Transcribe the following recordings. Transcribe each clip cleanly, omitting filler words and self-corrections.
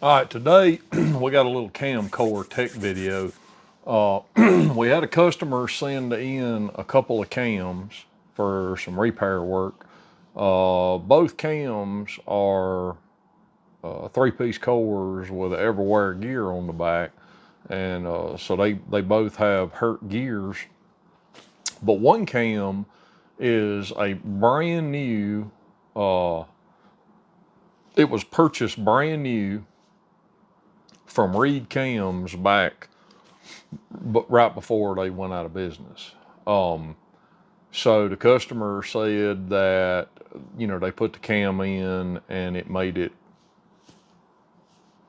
All right, today we got a little camcorder tech video. We had a customer send in a couple of cams for some repair work. Both cams are three-piece cores with everywhere gear on the back, and so they both have hurt gears. But one cam is a brand new. Uh, it was purchased brand new from Reed Cams back but right before they went out of business. So the customer said that, they put the cam in and it made it,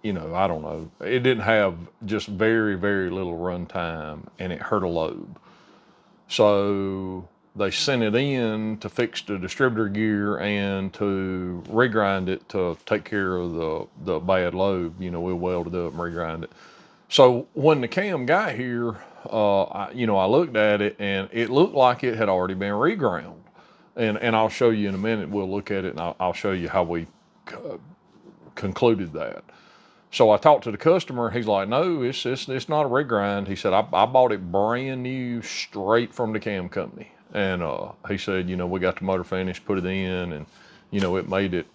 I don't know, it didn't have just very, very little run time and it hurt a lobe. So they sent it in to fix the distributor gear and to regrind it to take care of the bad lobe. We welded it up and regrind it. So when the cam got here, I looked at it and it looked like it had already been reground. And I'll show you in a minute. We'll look at it and I'll show you how we concluded that. So I talked to the customer. He's like, no, it's not a regrind. He said, I bought it brand new straight from the cam company. And he said, we got the motor finished, put it in, and, it made it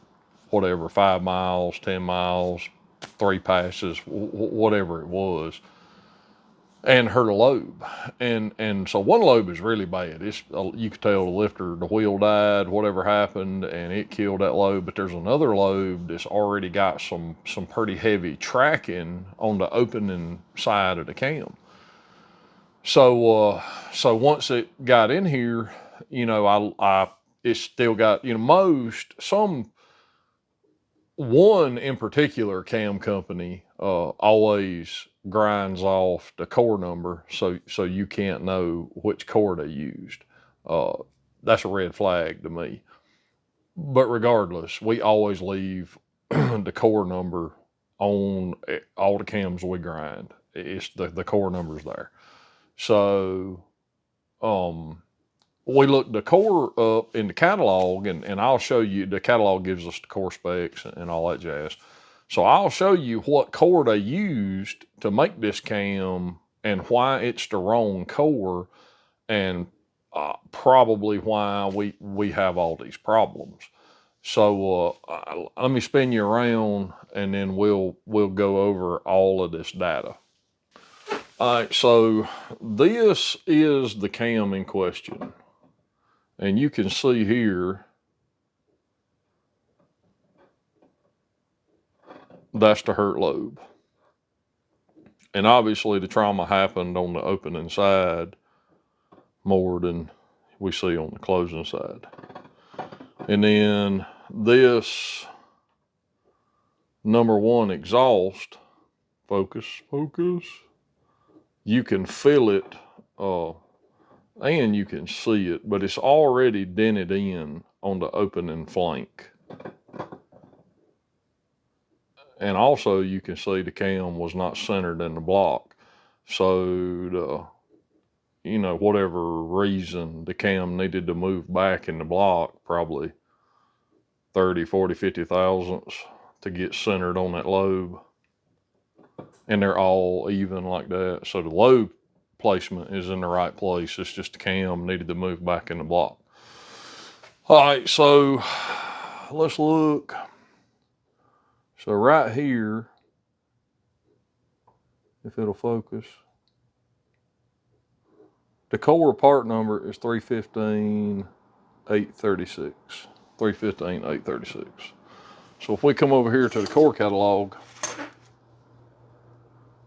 whatever, 5 miles, 10 miles, 3 passes, whatever it was, and hurt a lobe. And so one lobe is really bad. It's, you could tell the lifter, the wheel died, whatever happened, and it killed that lobe. But there's another lobe that's already got some pretty heavy tracking on the opening side of the cam. So once it got in here, it's still got, one in particular cam company always grinds off the core number, so you can't know which core they used. Uh, that's a red flag to me. But regardless, we always leave the core number on all the cams we grind. It's the core number's there. So um, we looked the core up in the catalog, and I'll show you. The catalog gives us the core specs and all that jazz. So I'll show you what core they used to make this cam and why it's the wrong core, and probably why we have all these problems. So let me spin you around, and then we'll go over all of this data. All right, so this is the cam in question. And you can see here, that's the hurt lobe. And obviously the trauma happened on the opening side more than we see on the closing side. And then this number one exhaust, focus, you can feel it and you can see it, but it's already dented in on the opening flank. And also you can see the cam was not centered in the block. So whatever reason, the cam needed to move back in the block, probably 30, 40, 50 thousandths to get centered on that lobe. And they're all even like that. So the lobe placement is in the right place. It's just the cam needed to move back in the block. All right, so let's look. So right here, if it'll focus, the core part number is 315-836. 315-836. So if we come over here to the core catalog,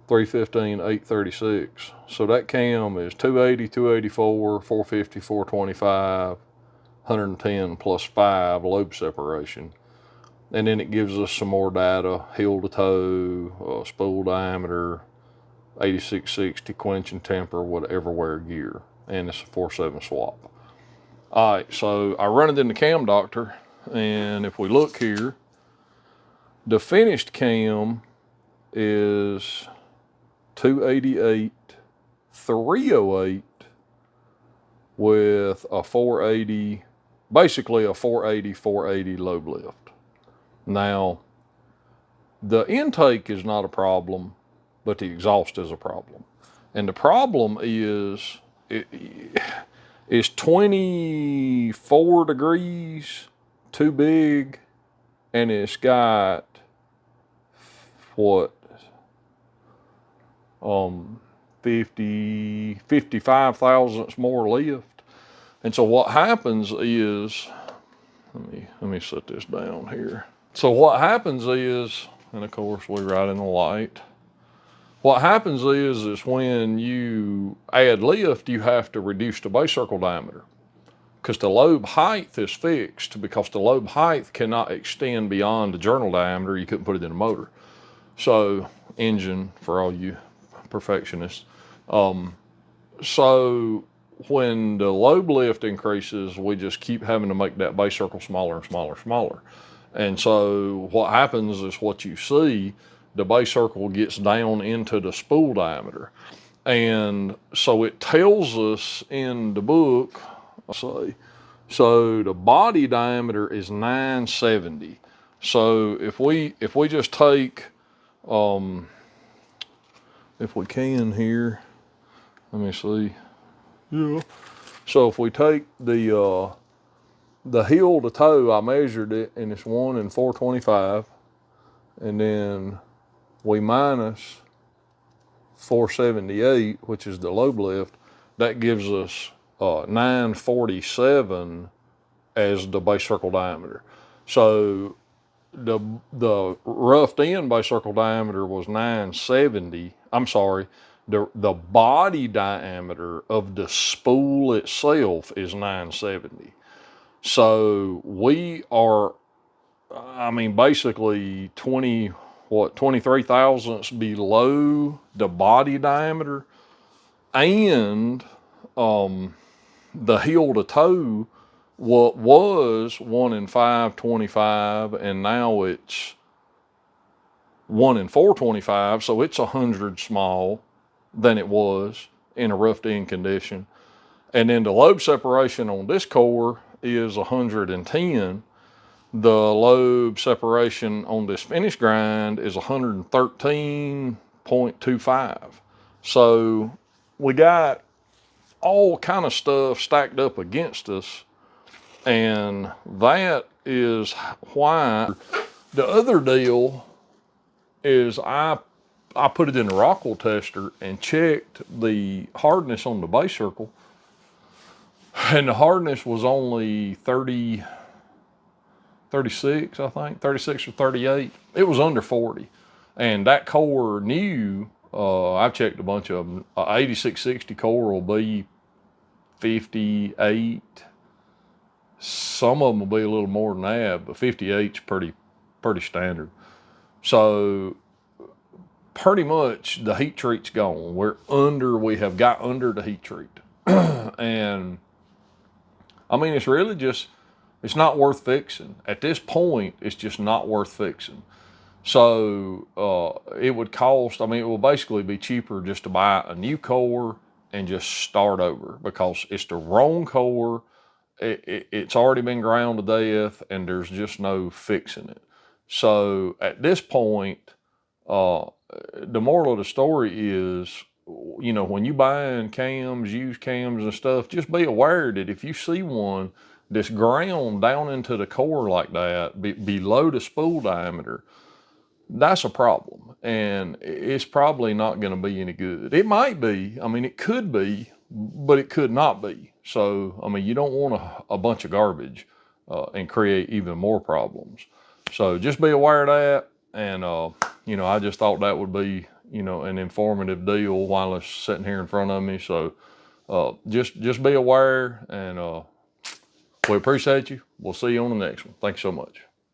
315-836. So that cam is 280, 284, 450, 425, 110 plus 5 lobe separation. And then it gives us some more data: heel to toe, spool diameter, 8660 quench and temper, whatever wear gear. And it's a 4-7 swap. All right, so I run it in the cam doctor, and if we look here, the finished cam is 288, 308 with a 480, basically a 480 lobe lift. Now, The intake is not a problem, but the exhaust is a problem. And the problem is it's 24 degrees too big, and it's got what 55 thousandths more lift. And so what happens is, let me set this down here. So what happens is, and of course we're right in the light. What happens is when you add lift, you have to reduce the base circle diameter, because the lobe height is fixed, because the lobe height cannot extend beyond the journal diameter. You couldn't put it in a motor. So engine, for all you perfectionists. So when the lobe lift increases, we just keep having to make that base circle smaller and smaller and smaller. And so what happens is what you see, the base circle gets down into the spool diameter. And so it tells us in the book, so the body diameter is 970. So if we just take, if we can here, let me see. Yeah. So if we take the heel to toe, I measured it, and it's 1 in 425, and then we minus 478, which is the lobe lift. That gives us 947 as the base circle diameter. So the roughed in base circle diameter was 970. I'm sorry, the body diameter of the spool itself is 970. So we are, I mean, basically 23 thousandths below the body diameter, and the heel to toe, what was 1 in 525, and now it's 1 in 425, so it's 100 small than it was in a roughed in condition. And then the lobe separation on this core is 110. The lobe separation on this finish grind is 113.25. So we got all kind of stuff stacked up against us, and that is why. The other deal is I put it in the Rockwell tester and checked the hardness on the base circle, and the hardness was only 36, I think, 36 or 38. It was under 40. And that core new, I've checked a bunch of them, 8660 core will be 58. Some of them will be a little more than that, but 58's pretty standard. So pretty much the heat treat's gone. We have got under the heat treat. And I mean, it's really just, it's not worth fixing. At this point, it's just not worth fixing. So it would cost, I mean, it will basically be cheaper just to buy a new core and just start over, because it's the wrong core. It's already been ground to death, and there's just no fixing it. So at this point, the moral of the story is, you know, when you buying cams, used cams and stuff, just be aware that if you see one that's ground down into the core like that, below the spool diameter, that's a problem, and it's probably not going to be any good. It might be, I mean, it could be, but it could not be. So, I mean, you don't want a bunch of garbage and create even more problems. So just be aware of that. And, you know, I just thought that would be, you know, an informative deal while it's sitting here in front of me. So just be aware, and we appreciate you. We'll see you on the next one. Thanks so much.